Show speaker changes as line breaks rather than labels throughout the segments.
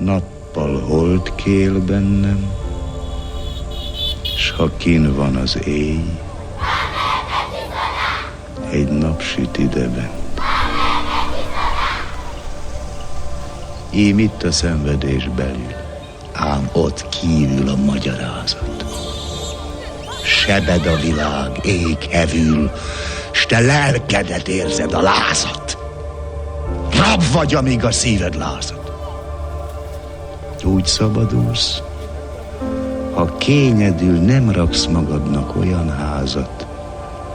Nappal hold kél bennem, s ha kin van az éj, egy nap süt ideben. Ím itt a szenvedés belül, ám ott kívül a magyarázat. Sebed a világ, ég hevül, s te lelkedet érzed a lázat. Rab vagy, amíg a szíved lázad. Úgy szabadulsz, ha kényedül nem raksz magadnak olyan házat,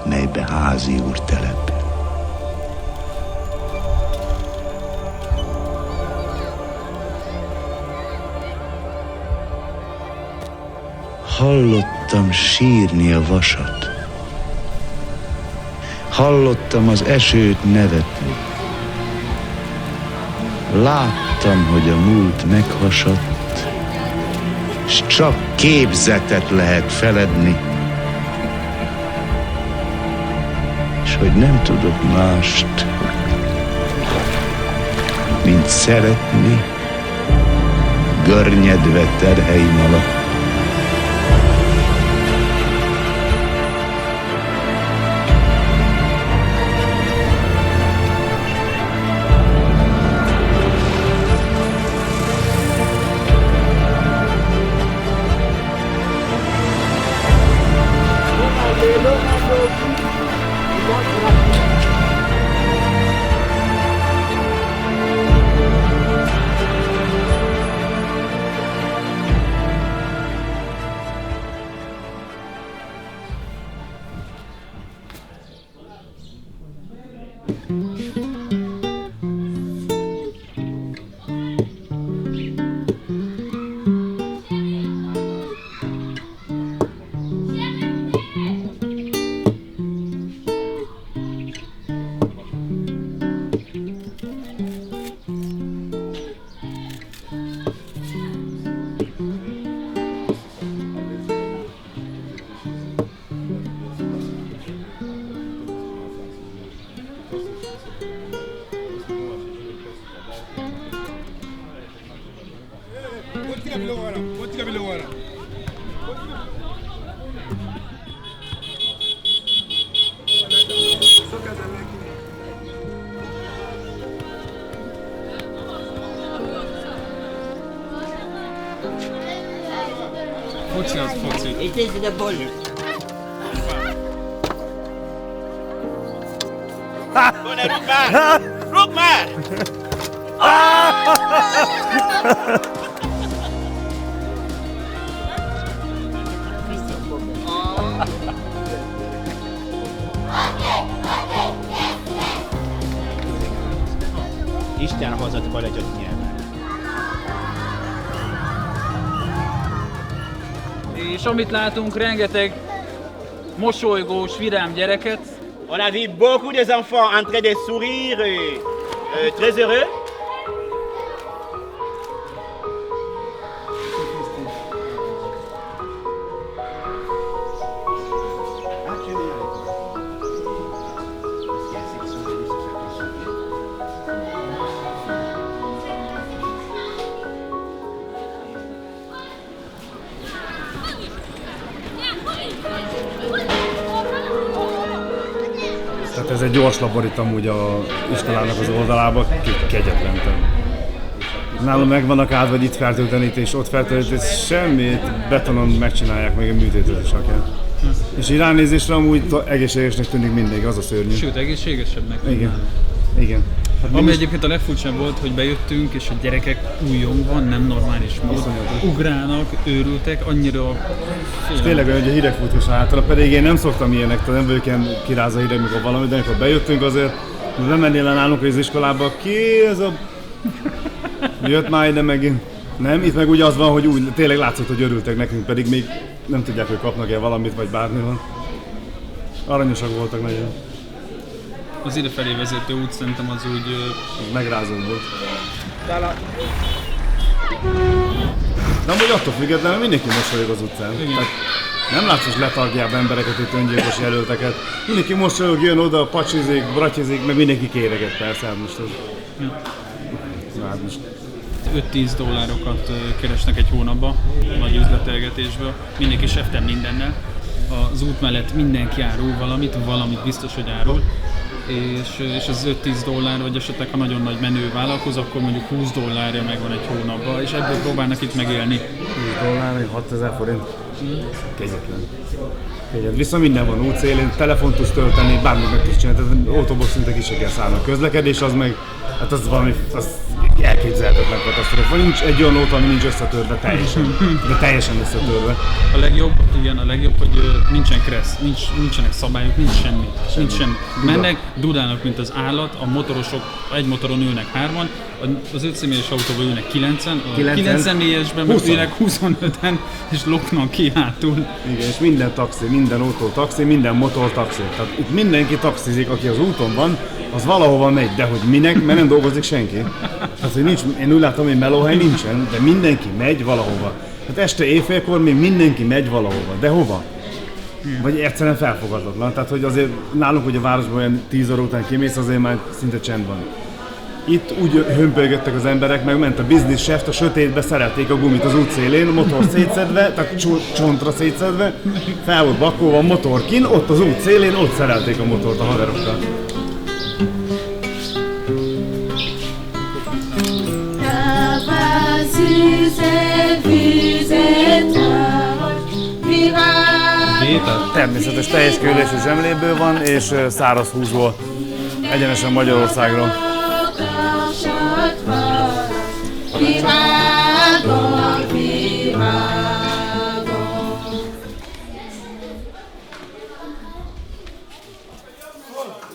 melybe házi úr települ. Hallottam sírni a vasat, hallottam az esőt nevetni, láttam, hogy a múlt meghasadt, s csak képzetet lehet feledni, s hogy nem tudok mást, mint szeretni, görnyedve terheim alatt.
Foci az foci.
Itt nézd ide, Bolli!
Bone, rúgd már! Rúgd már! Isten hozott kolegyot nyelven.
És amit látunk, rengeteg mosolygós, vidám gyereket.
On a vu beaucoup des enfants en train de sourire et très heureux.
Tehát ez egy gyors labor itt amúgy a iskolának az oldalába, kegyetlen. Nálam meg vannak áldva, hogy itt fertőtlenítés, ott fertőtlenítés, semmit, betonon megcsinálják, még a műtétet is akár. És így ránézésre amúgy egészségesnek tűnik mindig, az a szörnyű.
Sőt, egészségesebbnek.
Igen. Hát
Ami egyébként a legfurcsább volt, hogy bejöttünk, és a gyerekek újongva, nem normális módon ugrálnak, őrültek, annyira
és tényleg olyan, hogy a hidegfutós hátra, pedig én nem szoktam ilyenek, tehát nem vagyok ilyen kiráz a hideg, mikor valami, de amikor bejöttünk azért, nem mennél el nálunk az iskolába, ki ez a... Jött már ide megint. Nem, itt meg ugye az van, hogy úgy tényleg látszott, hogy örültek nekünk, pedig még nem tudják, hogy kapnak-e valamit, vagy bármi van. Aranyosak voltak nagyon.
Az idefelé vezető út szerintem az úgy...
Megrázó volt. De amúgy attól függetlenül mindenki mosolyog az utcán. Tehát nem látsz, hogy letargjába embereket, itt öngyilkos jelölteket. Mindenki mosolyog, jön oda, pacsizik, bratyizik, meg mindenki kéreget persze, hát most ez... Hát most...
$5-10 keresnek egy hónapba, nagy üzletelgetésből, mindenki seften mindennel. Az út mellett mindenki árul valamit biztos, hogy árul, és az $5-10, vagy esetleg ha nagyon nagy menő vállalkozó, akkor mondjuk $20 megvan egy hónapban, és ebből próbálnak itt megélni.
$20, 6000 forint. Kegyetlen. Viszont minden van útszélén, telefont tudsz tölteni, bármit meg tudsz csinálni, tehát autóból szinte ki se kell szállni. A közlekedés az meg, hát az valami, az elképzelhetetlen katasztrófa. Nincs egy olyan autó, ami nincs összetörve teljesen összetörve.
A legjobb, hogy nincsen kressz, nincsenek szabályok, nincs semmi. Mennek, dudálnak, mint az állat, a motorosok egy motoron ülnek 3-an, az 5 személyes autóban ülnek 9-en, a 9 személyesben ülnek 25-en, és loknak ki hátul.
Igen, és minden taxi, minden autó taxi, minden motor taxi. Tehát itt mindenki taxizik, aki az úton van, az valahova megy, de hogy minek, mert nem dolgozik senki. Tehát, hogy nincs, én úgy látom, hogy melóhely nincsen, de mindenki megy valahova. Hát este éjfélkor még mindenki megy valahova, de hova? Vagy egyszerűen felfogadhatatlan. Tehát, hogy azért nálunk, hogy a városban olyan 10 óra után kimész, azért már szinte csend van. Itt úgy hömpölygöttek az emberek, meg ment a business chef, a sötétbe szerelték a gumit az útszélén, a motor szétszedve, tehát csontra szétszedve, fel volt bakkolva a motor kin, ott az útszélén, ott szerelték a motort a haverokkal. Természetes teljes küldésű zsemléből van, és száraz húsból, egyenesen Magyarországról.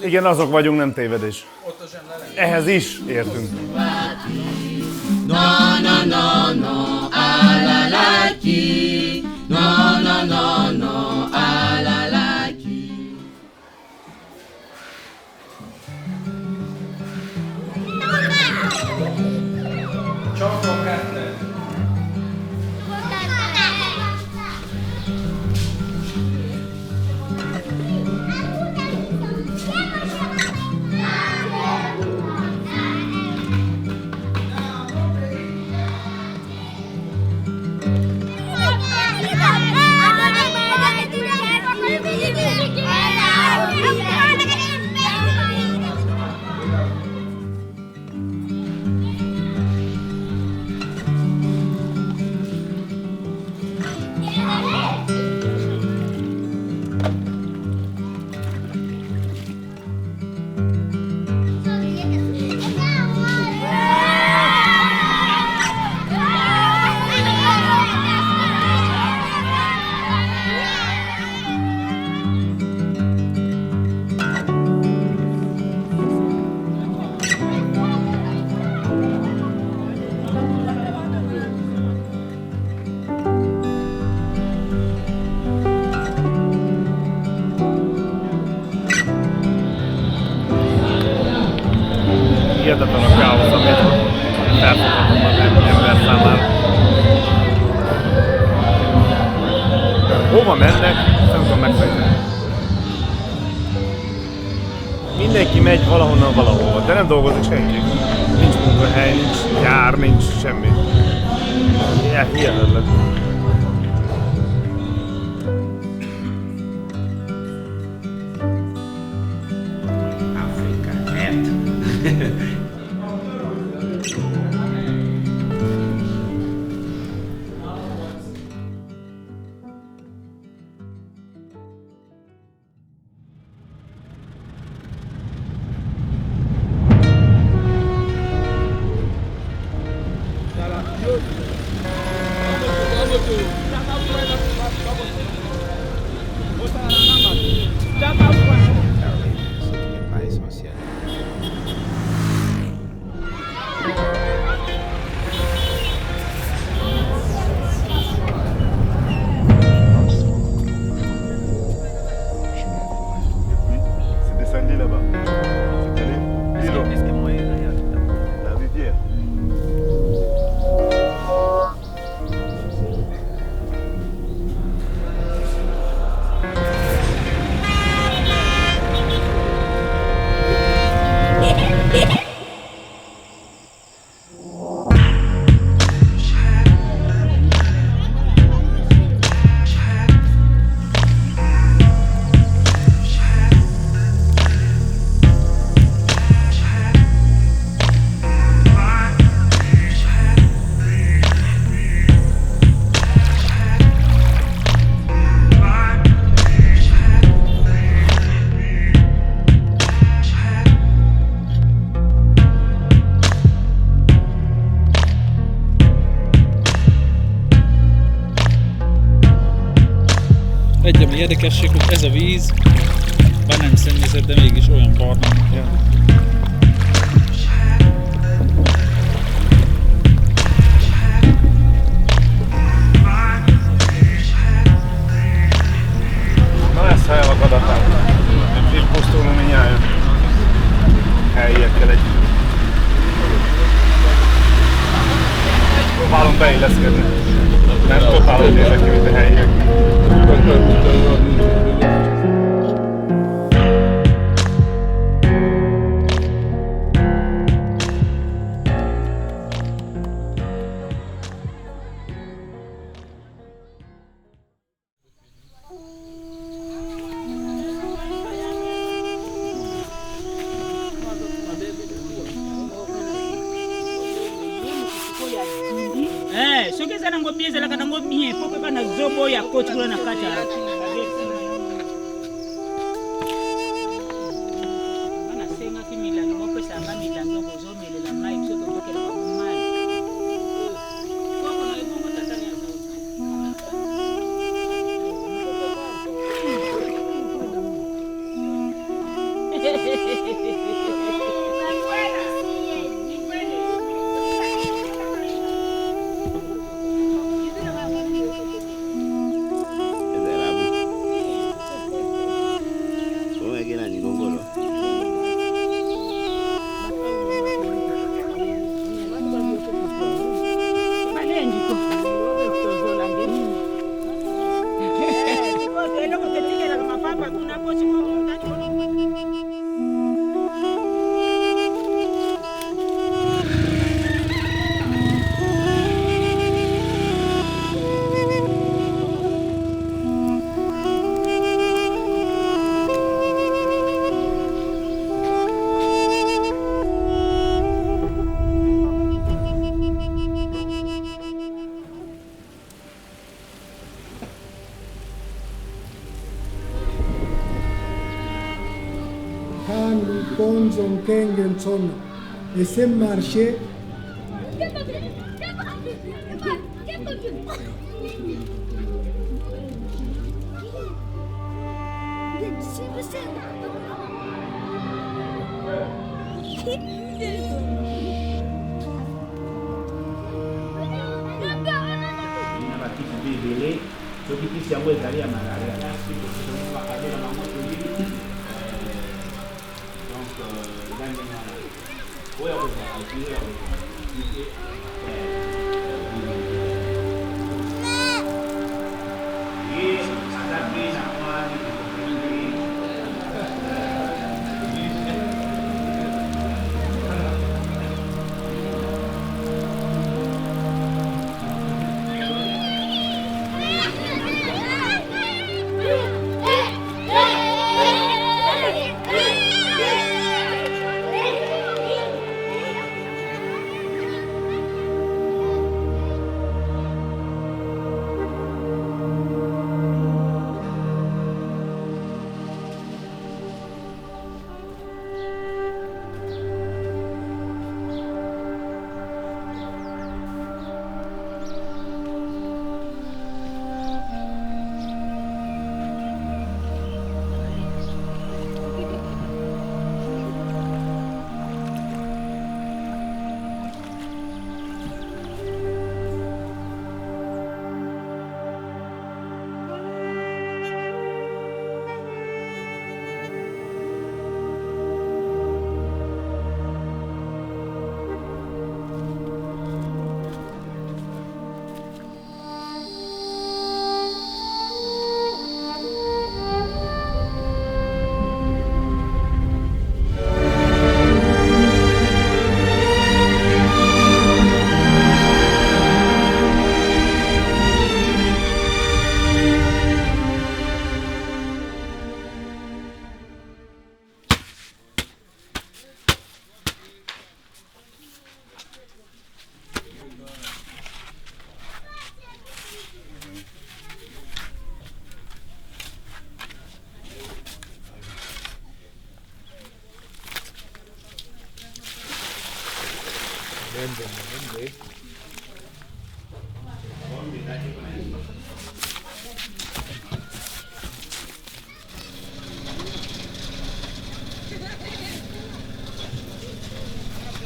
Igen, azok vagyunk, nem tévedés. Ehhez is értünk. No, no, no, no, I like you. No, no, no, no, I like you.
Csak kettő.
Hihetetlen a káosz, amit felfoghatom az ember számára. Hova mennek? Nem tudom megfejteni. Mindenki megy valahonnan valahova, de nem dolgozik senki. Nincs munkahely, nincs gyár, nincs semmi. Hihetetlen.
érdekesség, hogy ez a víz bár nem szennyezett, de mégis olyan barna.
Ja. Na lesz hely a gadatán. Itt pusztulunk mindjárt helyiekkel együtt. Próbálunk beilleszkedni. Nem totál úgy nézek ki, mint a helyiek.
Sogeza na ngombe zela kana ngombe nye pope bana zobo ya koti kula na kata. Bana senga kimila no pope sanga mila ngogo zo mele la mai so to poke la mali. Koko na ibongo tatanya zo.
Bonzon Kengenson et c'est marché.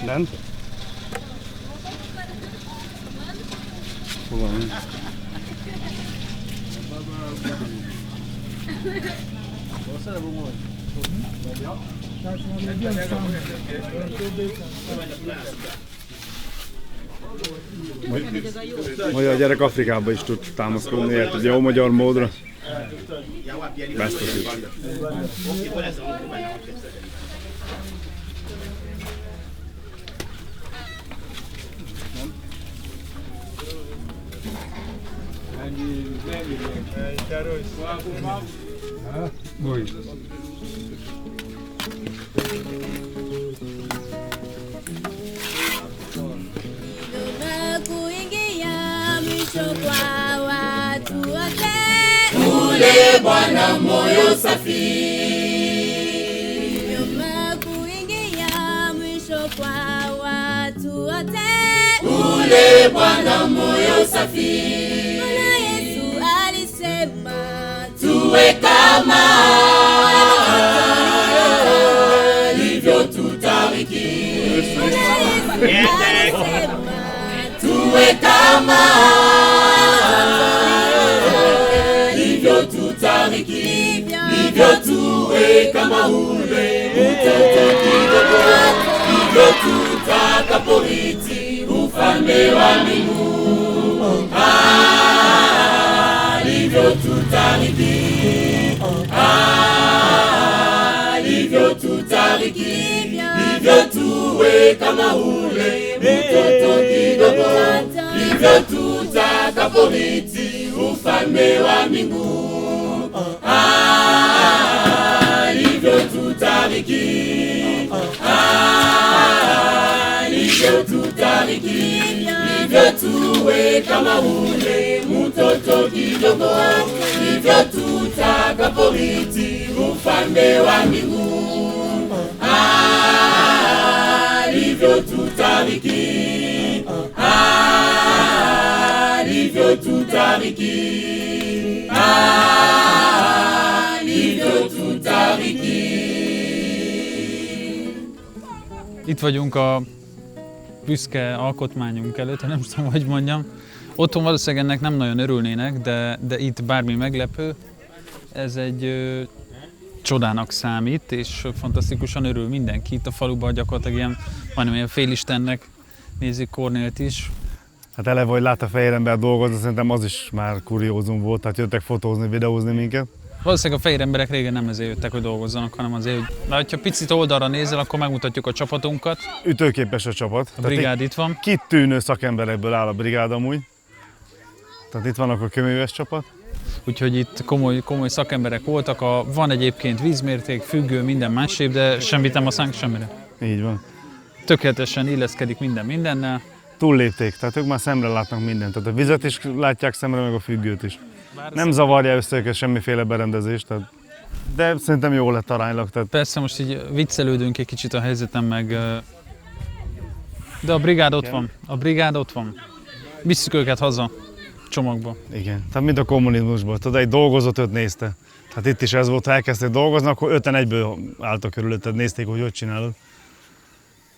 Bent? Hol van? Magyar gyerek Afrikában is tud támaszkodni, egy jó magyar módra. Biztos is.
Ule Bwana moyo safi,
nyuma kuingia mwisho kwa watu wote.
Ule Bwana moyo safi,
Bwana Yesu alisema
tuwe kama alivyotubariki.
Bwana Yesu alisema
Tuwe kama alivyotubariki, hivyo tuwe kama ule mtoto kidogo, hivyo tutakaporiti ufalme wa mbingu. Alivyotubariki, alivyotubariki, hivyo tuwe kama ule mtoto kidogo, hivyo tutakaporiti ufalme wa mbingu. Alivyotubariki, alivyotubariki, hivyo tuwe kama ule mtoto kidogo, hivyo tutakaporiti ufalme wa mbingu. Alivyotubariki, alivyotubariki, alivyotubariki.
Itt vagyunk a büszke alkotmányunk előtt, nem tudom, hogy mondjam. Otthon valószínűleg ennek nem nagyon örülnének, de itt bármi meglepő. Ez egy csodának számít, és fantasztikusan örül mindenki. Itt a faluban gyakorlatilag ilyen, majdnem ilyen félistennek nézik Kornélt is.
Hát eleve, hogy lát a fehér ember dolgozni, szerintem az is már kuriózum volt, tehát jöttek fotózni, videózni minket.
Valószínűleg a fehér emberek régen nem ezért jöttek, hogy dolgozzanak, hanem azért, hogy... Na, ha picit oldalra nézel, akkor megmutatjuk a csapatunkat.
Ütőképes a csapat.
A brigád itt van.
Kitűnő szakemberekből áll a brigád amúgy. Tehát itt vannak a köműves csapat.
Úgyhogy itt komoly szakemberek voltak. Van egyébként vízmérték, függő, minden másképp, de semmit nem használunk semmire.
Így van.
Tökéletesen illeszkedik minden mindennel.
Túllépték, tehát ők már szemre látnak mindent. Tehát a vizet is látják szemre, meg a függőt is. Nem zavarja össze őket semmiféle berendezés, tehát... de szerintem jó lett aránylag. Tehát...
Persze most így viccelődünk egy kicsit a helyzeten, meg... De a brigád ott van. A brigád ott van. Visszük őket haza csomagba.
Igen, tehát mint a kommunizmusban. Tudod, egy dolgozott, 5 nézte. Tehát itt is ez volt, ha elkezdték dolgozni, akkor 5-en egyből álltak körülötted, nézték, hogy csinálod.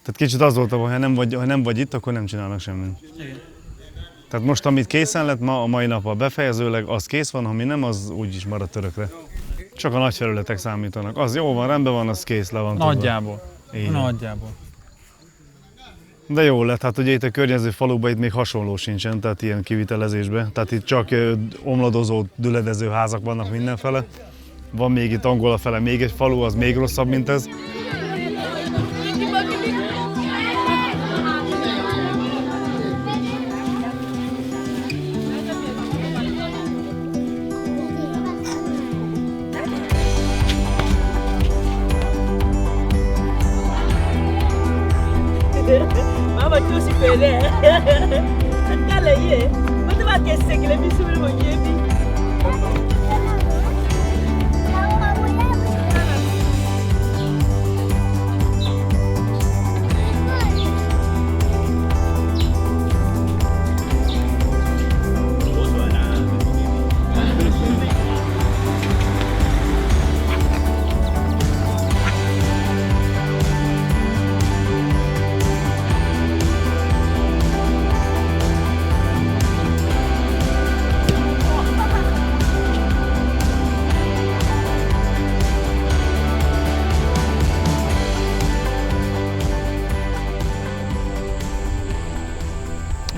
Tehát kicsit az volt, hogy ha nem vagy itt, akkor nem csinálnak semmit.
Igen.
Tehát most, amit készen lett a mai nappal befejezőleg, az kész van, ami nem, az úgyis marad örökre. Csak a nagy felületek számítanak. Az jó van, rendben van, az kész, le van.
Nagyjából.
Igen.
Nagyjából.
De jó lett, hát ugye itt a környező faluban itt még hasonló sincsen, tehát ilyen kivitelezésben. Tehát itt csak omladozó, düledező házak vannak mindenfele. Van még itt Angola fele még egy falu, az még rosszabb, mint ez.
Mama tu si pele. Atala ye. Mata ba ke sekele bi sumir mo yebi.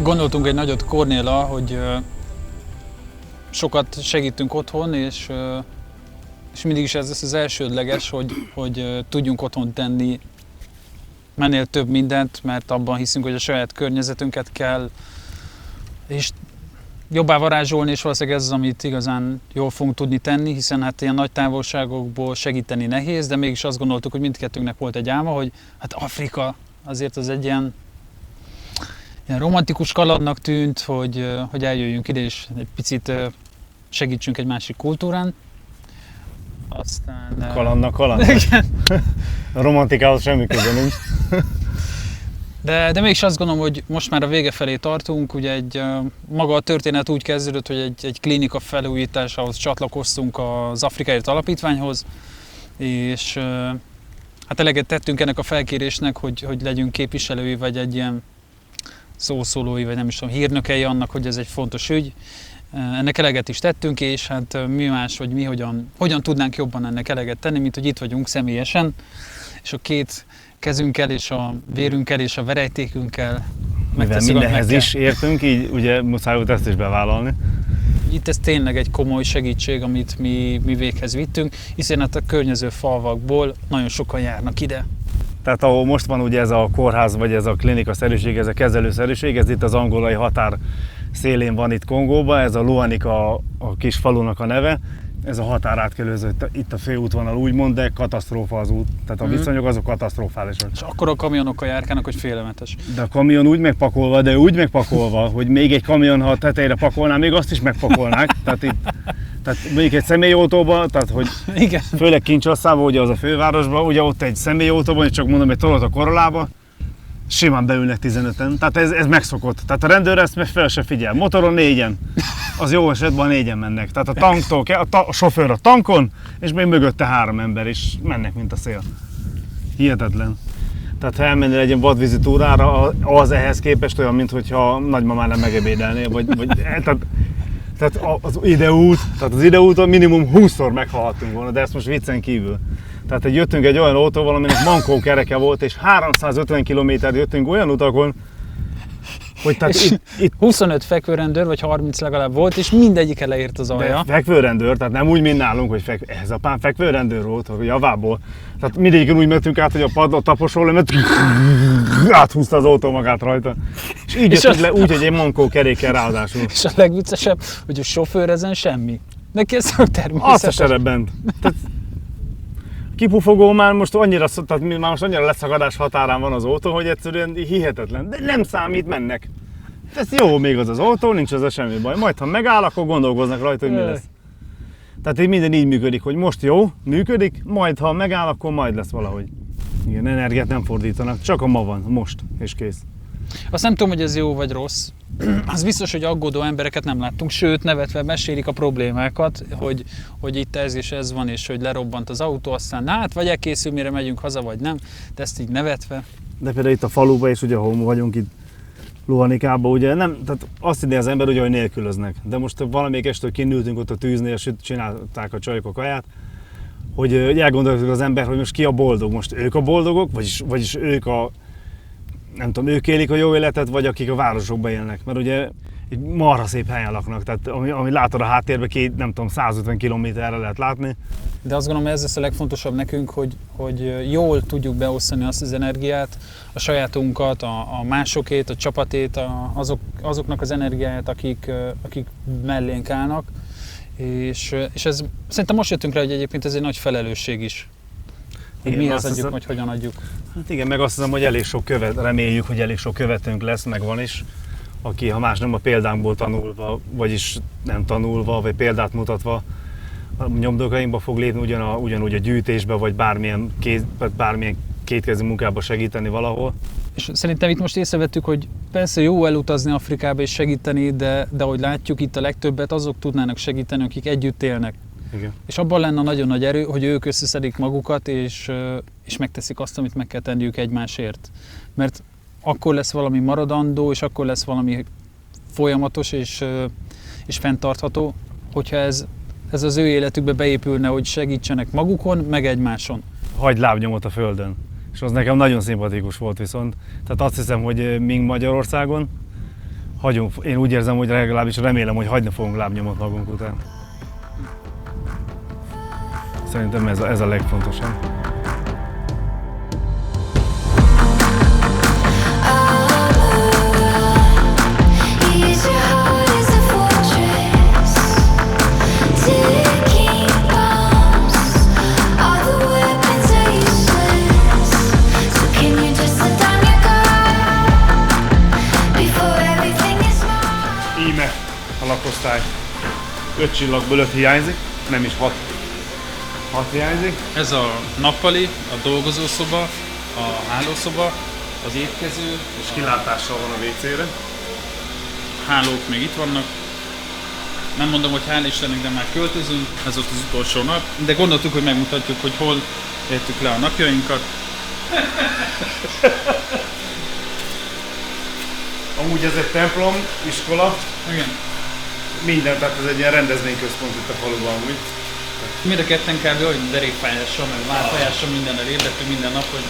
Gondoltunk egy nagyot Kornéla, hogy sokat segítünk otthon, és mindig is ez lesz az elsődleges, hogy tudjunk otthon tenni minél több mindent, mert abban hiszünk, hogy a saját környezetünket kell és jobbá varázsolni, és valószínűleg ez az, amit igazán jól fogunk tudni tenni, hiszen hát ilyen nagy távolságokból segíteni nehéz, de mégis azt gondoltuk, hogy mindkettőnknek volt egy álma, hogy hát Afrika azért az egy ilyen romantikus kalandnak tűnt, hogy eljöjjünk ide és egy picit segítsünk egy másik kultúrán. Aztán...
Kaland. A romantikához semmi köze nincs.
De mégis azt gondolom, hogy most már a vége felé tartunk, ugye maga a történet úgy kezdődött, hogy egy klinika felújításához csatlakoztunk az Afrikáért Alapítványhoz, és hát eleget tettünk ennek a felkérésnek, hogy legyünk képviselői, vagy egy ilyen szószólói, vagy nem is tudom, hírnökei annak, hogy ez egy fontos ügy. Ennek eleget is tettünk, és hát mi más, vagy mi hogyan tudnánk jobban ennek eleget tenni, mint hogy itt vagyunk személyesen, és a két kezünkkel, és a vérünkkel, és a verejtékünkkel
megtesszük, mindenhez is értünk, így ugye muszáj volt ezt is bevállalni.
Itt ez tényleg egy komoly segítség, amit mi véghez vittünk, hiszen hát a környező falvakból nagyon sokan járnak ide.
Tehát ahol most van ugye ez a kórház, vagy ez a klinikas-szerűség, ez a kezelőszerűség, ez itt az angolai határ szélén van itt Kongóban, ez a Luanika a kis falunak a neve. Ez a határátkelőző, itt a főútvonal úgymond, de katasztrófa az út. Tehát a viszonyok azok katasztrofálisak.
És akkor a kamionokkal járkálnak, hogy félelmetes.
De a kamion úgy megpakolva, hogy még egy kamion, ha a tetejére pakolná, még azt is megpakolnák. Tehát mondjuk egy személyautóban, tehát hogy
igen.
Főleg Kinshasa-ban, ugye az a fővárosban, ugye ott egy személyautóban, és csak mondom egy Toyota Corollába, simán beülnek 15-en, tehát ez megszokott. Tehát a rendőr ezt fel se figyel. Motoron 4-en, az jó esetben 4-en mennek. Tehát a tanktól, a sofőr a tankon, és még mögötte 3 ember, és mennek, mint a szél. Hihetetlen. Tehát ha elmennél egy ilyen vadvízi túrára, az ehhez képest olyan, mintha nagymamánál megebédelnél, tehát az ideúton minimum 20-szor meghalhattunk volna, de ezt most viccen kívül. Tehát jöttünk egy olyan autóval, aminek mankó kereke volt, és 350 km-t jöttünk olyan utakon, hogy tehát itt
25 fekvőrendőr, vagy 30 legalább volt, és mindegyik leért az alja.
Fekvőrendőr, tehát nem úgy, mint nálunk, hogy ez a pán fekvőrendőr volt, a javából. Tehát mindegyiken úgy mentünk át, hogy a padló taposról lement, áthúzta az autó magát rajta. És így jöttünk le úgy, hogy egy mankó kerékkel ráadásul.
És a legviccesebb, hogy a sofőr ezen semmi. Neki ez a természetes.
Azt se rebbent. Kipufogó már most annyira leszakadás határán van az autó, hogy egyszerűen hihetetlen. De nem számít, mennek. Ez jó még az autó, nincs ezzel semmi baj. Majd ha megáll, akkor gondolkoznak rajta, hogy mi lesz. Tehát így minden így működik, hogy most jó, működik, majd ha megáll, akkor majd lesz valahogy. Igen, energiát nem fordítanak, csak a ma van, most, és kész.
Azt nem tudom, hogy ez jó vagy rossz. Az biztos, hogy aggódó embereket nem láttunk, sőt, nevetve mesélik a problémákat, hogy itt ez és ez van, és hogy lerobbant az autó, aztán hát vagy elkészül, mire megyünk haza, vagy nem, de ezt így nevetve.
De például itt a faluban is, ugye, ahol vagyunk itt Luanikában, ugye nem, tehát azt hinné az ember, ugye, hogy nélkülöznek. De most valamelyik estől kinültünk ott a tűznél, és csinálták a csajok a kaját, hogy elgondoltuk az ember, hogy most ki a boldog, most ők a boldogok, vagyis ők nem tudom, ők élik a jó életet, vagy akik a városokban élnek, mert ugye egy marha szép helyen laknak, tehát ami látod a háttérben, nem tudom, 150 kilométerre lehet látni.
De azt gondolom, ez lesz a legfontosabb nekünk, hogy jól tudjuk beosztani azt az energiát, a sajátunkat, a másokét, a csapatét, azoknak az energiáját, akik mellénk állnak. És ez, szerintem most jöttünk rá, hogy egyébként ez egy nagy felelősség is. Hogy mihez adjuk, vagy hogyan adjuk.
Hát igen, meg azt hiszem, hogy reméljük, hogy elég sok követőnk lesz, meg van is, aki, ha más nem a példánkból tanulva, vagyis nem tanulva, vagy példát mutatva, a nyomdokainkba fog lépni ugyanúgy a gyűjtésbe, vagy bármilyen kétkezű munkába segíteni valahol.
És szerintem itt most észrevettük, hogy persze jó elutazni Afrikába és segíteni, de ahogy látjuk, itt a legtöbbet azok tudnának segíteni, akik együtt élnek.
Igen.
És abban lenne nagyon nagy erő, hogy ők összeszedik magukat, és megteszik azt, amit meg kell tenniük egymásért. Mert akkor lesz valami maradandó, és akkor lesz valami folyamatos és fenntartható, hogyha ez az ő életükbe beépülne, hogy segítsenek magukon, meg egymáson.
Hagy lábnyomot a földön. És az nekem nagyon szimpatikus volt viszont. Tehát azt hiszem, hogy mink Magyarországon, hagyunk, én úgy érzem, hogy legalábbis remélem, hogy hagyni fogunk lábnyomot magunk után. Szerintem ez a legfontosabb. Íme a lakosztály. 5 csillagból 5 hiányzik, nem is 6. 6 hiányzik.
Ez a nappali, a dolgozószoba, a hálószoba, az étkező,
És kilátással van a WC-re.
hálók még itt vannak. Nem mondom, hogy hál' Istennek, de már költözünk, ez ott az utolsó nap. De gondoltuk, hogy megmutatjuk, hogy hol értük le a napjainkat.
Amúgy ez egy templom, iskola,
Igen.
minden, tehát ez egy ilyen rendezvényközpont itt a faluban amúgy.
Mind a ketten kb. Olyan derékfájással, meg válfajással mindennel ébredtünk minden nap, hogy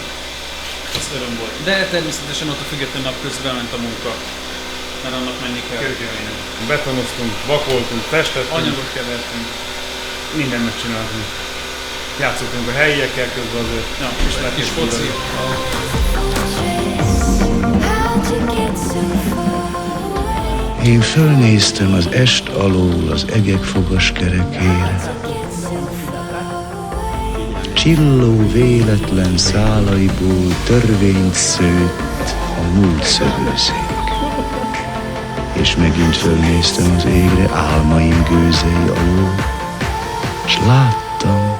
az öröm volt. De természetesen ott a független nap közben ment a munka, mert annak menni kell.
Kőkeményen. Betonoztunk, vakoltunk, festettünk,
Anyagot kevertünk.
mindent megcsináltunk. Játszottunk a helyiekkel közben azért.
Ja, kis foci.
Én fölnéztem az est alól az egek fogaskerekére. Csilló véletlen szálaiból törvényt szőtt a múlt szövőszék. És megint fölnéztem az égre álmaim gőzei alól, s láttam,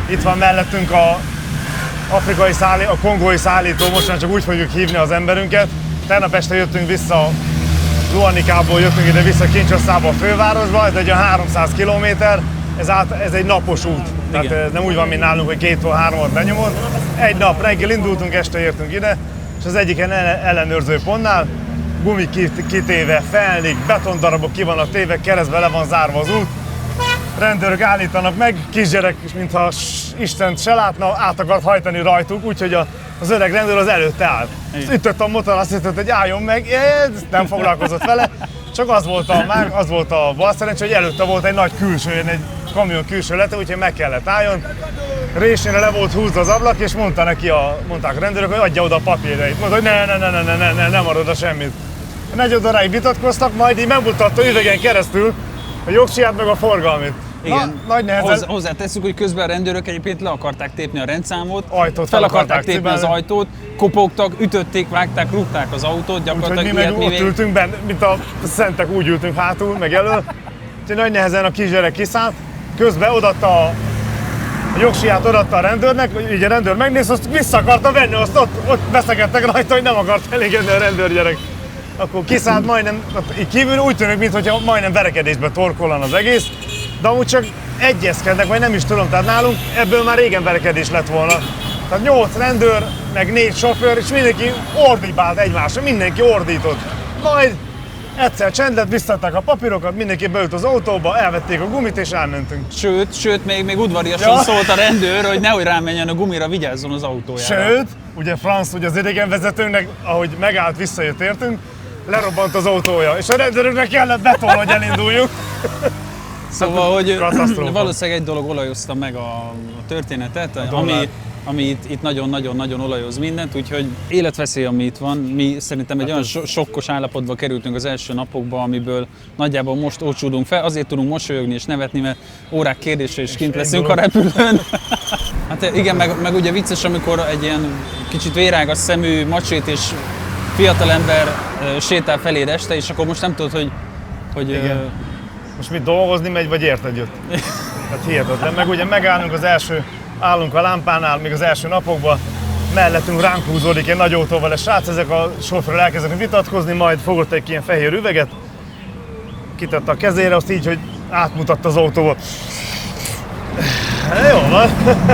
Itt van mellettünk a kongói szállító, mostan csak úgy fogjuk hívni az emberünket. Tegnap este jöttünk vissza, Luanikából jöttünk ide vissza Kinshasa-ba a fővárosba, ez egy olyan 300 kilométer, ez egy napos út. Tehát ez nem úgy van, mint nálunk, hogy 2-3-at lenyomod. Egy nap reggel indultunk, este értünk ide, és az egyik ellenőrző pontnál gumi kitéve, felnik, betondarabok ki vannak téve, keresztbe le van zárva az út. Rendőrök állítanak meg, kisgyerek, mintha Istent se látna, át akart hajtani rajtuk, úgyhogy az öreg rendőr az előtte állt. Ütött a motor, azt hittett, hogy álljon meg, nem foglalkozott vele, csak az volt a bal szerencsé, hogy előtte volt egy nagy külső, egy kamion külsőlete, úgyhogy meg kellett álljon. Résére le volt húzva az ablak, és mondták a rendőrök, hogy adja oda a papírjait. Mondta, hogy nem ad oda semmit. Negyed óráig vitatkoztak, majd így megmutatta üvegen keresztül a jogsiját meg a forgalmit.
Igen.
Nagy nehezen...
Hozzátesszük, hogy közben a rendőrök egyébként le akarták tépni a rendszámot,
Ajtót
fel akarták tépni
cibálni.
az ajtót, kopogtak, ütötték, vágták, rúgták az autót, gyakorlatilag
Úgyhogy mi meg ott ültünk benne, mint a szentek, úgy ültünk hátul, meg elől. Úgyhogy nagy nehezen a kisgyerek kiszállt, közben odatta a jogsiját odatta a rendőrnek, így a rendőr megnéz, azt vissza akarta venni, azt ott beszegettek rajta, hogy nem akart elégedni a rendőrgyerek. Akkor kiszállt majdnem, így kívül úgy tűnik, mintha majdnem verekedésbe torkollan az egész, de amúgy csak egyezkednek, vagy nem is tudom, tehát nálunk ebből már régen verekedés lett volna. Tehát 8 rendőr, meg 4 sofőr, és mindenki ordibált egymásra, mindenki ordított. Majd egyszer csend lett, visszadták a papírokat, mindenki beült az autóba, elvették a gumit és elmentünk.
Sőt, még udvariasan szólt a rendőr, hogy nehogy rámenjen a gumira, vigyázzon az autójára.
Sőt, ugye Franz, ugye az idegenvezetőnknek, ahogy megállt, visszajött értünk, lerobbant az autója, és a rendőröknek kellett beton, hogy elinduljuk.
Szóval, hogy
katasztrófa.
valószínűleg egy dolog olajozta meg a történetet, ami itt nagyon-nagyon-nagyon olajoz mindent, úgyhogy életveszély, ami itt van. Mi szerintem egy olyan sokkos állapotba kerültünk az első napokban, amiből nagyjából most ócsúdunk fel. Azért tudunk mosolyogni és nevetni, mert órák kérdésre is kint leszünk a repülőn. Hát igen, meg ugye vicces, amikor egy ilyen kicsit vérágas szemű, macsét és fiatalember sétál feléd este, és akkor most nem tudod, hogy
Most mit dolgozni megy, vagy érted jött? Tehát hihetetlen. Meg ugye megállunk állunk a lámpánál, még az első napokban, mellettünk ránk húzódik egy nagy autóval a srác, ezek a sofőrrel elkezdenek vitatkozni, majd fogott egy ilyen fehér üveget, kitette a kezére, azt így, hogy átmutatta az autóba. Jó van,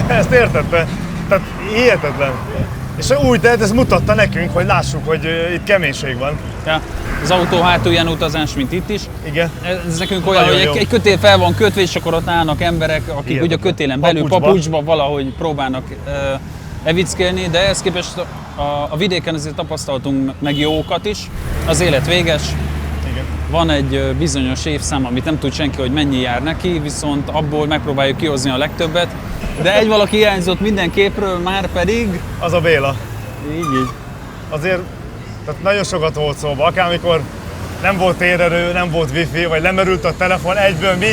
ezt értette. Tehát hihetetlen. És úgy tett, ezt mutatta nekünk, hogy lássuk, hogy itt keménység van.
Ja, az autó hátulján utazás, mint itt is.
Igen.
Ez nekünk olyan,
Nagyon
hogy
jó.
egy kötél fel van kötve, és akkor ott állnak emberek, akik
Hihetetlen.
ugye a kötélen belül,
Papucsba.
papucsba valahogy próbálnak evickelni, de ehhez képest a vidéken azért tapasztaltunk meg jókat is. Az élet véges.
Igen.
Van egy bizonyos évszám, amit nem tud senki, hogy mennyi jár neki, viszont abból megpróbáljuk kihozni a legtöbbet. De egy valaki hiányzott minden képről, már pedig...
Az a Béla.
Így.
Azért tehát nagyon sokat volt szóba, akármikor nem volt térerő, nem volt wifi, vagy lemerült a telefon, egyből mi,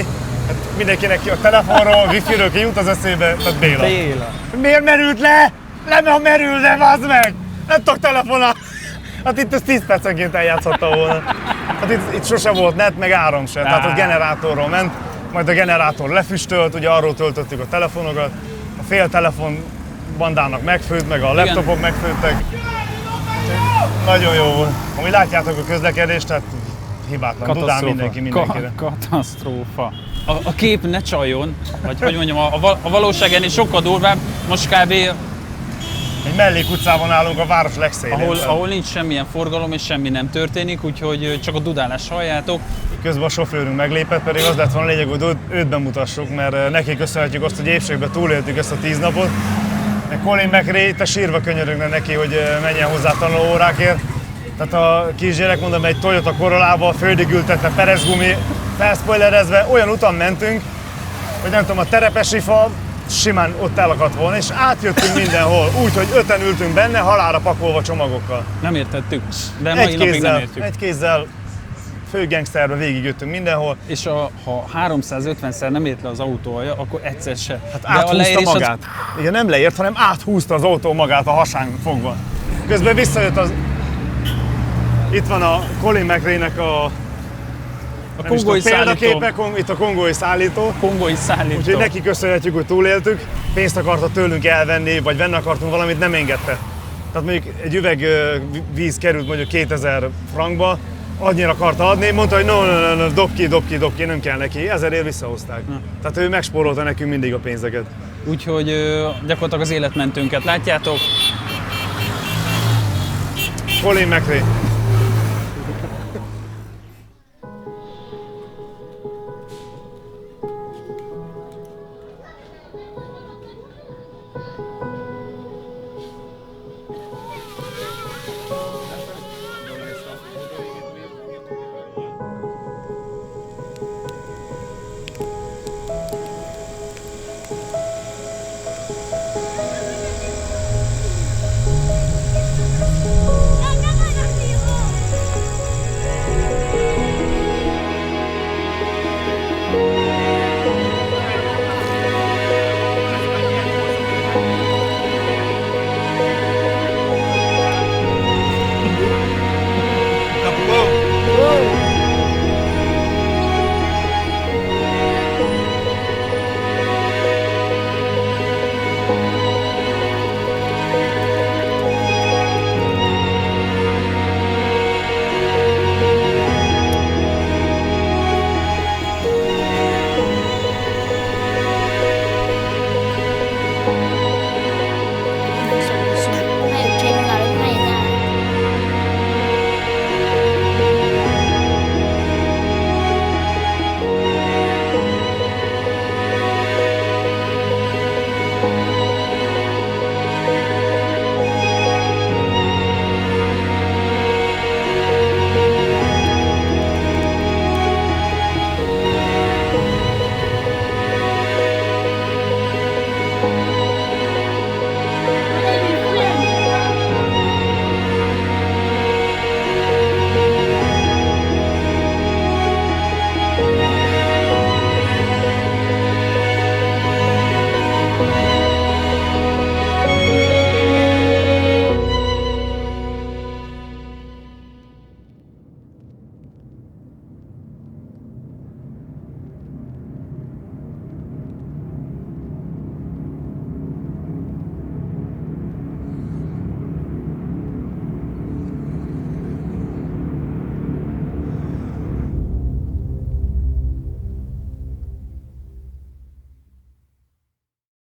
hát mindenkinek a telefonról, wifi-ről kijut az eszébe, tehát Béla.
Béla.
Miért merült le? Nem merül le, bazd meg! Nem tudok telefonálni! Hát itt ez 10 percenként eljátszhatta volna. Hát itt sose volt net, meg áram se, tehát a generátorról ment, majd a generátor lefüstölt, ugye arról töltöttük a telefonokat, a fél telefon bandának megfőtt, meg a laptopok megfőttek. Nagyon jó volt. Ami látjátok a közlekedést, tehát hibátlan, dudál mindenki mindenkire.
Katasztrófa. A kép ne csaljon, vagy hogy mondjam, a valóság ennél sokkal durvább. Most kb.
Egy mellékutcában állunk a város legszélén.
Ahol nincs semmilyen forgalom és semmi nem történik, úgyhogy csak a dudálás halljátok.
Közben a sofőrünk meglépett, pedig az lett volna a lényeg, hogy őt bemutassuk, mert neki köszönhetjük azt, hogy épségben túléltük ezt a 10 napot. Colin McRae itt a sírva könyörögne neki, hogy menjen hozzá tanulóórákért. Tehát a kisgyerek, mondom, egy Toyota Corollával földig ültetve, pereszgumi, felszpoilerezve, olyan utan mentünk, hogy nem tudom, a terepesi fa simán ott elakadt volna, és átjöttünk mindenhol, úgy, hogy 5-en ültünk benne, halálra pakolva csomagokkal.
Nem értettük, de mai napig nem értjük.
Egy kézzel főgangsterbe végigjöttünk mindenhol.
És ha 350-szer nem ért le az autó alja, akkor egyszer se.
Hát áthúzta magát. Igen, nem leért, hanem áthúzta az autó magát a hasán fogva. Közben visszajött az... Itt van a Colin McRae-nek a
kongói szállító.
Itt a kongói szállító.
Kongói szállító.
Úgyhogy neki köszönhetjük, hogy túléltük. Pénzt akarta tőlünk elvenni, vagy venni akartunk valamit, nem engedte. Tehát mondjuk egy üveg víz került mondjuk 2000 frankba, annyira akarta adni, mondta, hogy no, dob ki, nem kell neki. 1000-ért visszahozták. Tehát ő megspórolta nekünk mindig a pénzeket.
Úgyhogy gyakorlatilag az életmentőnket látjátok.
Colin McRae.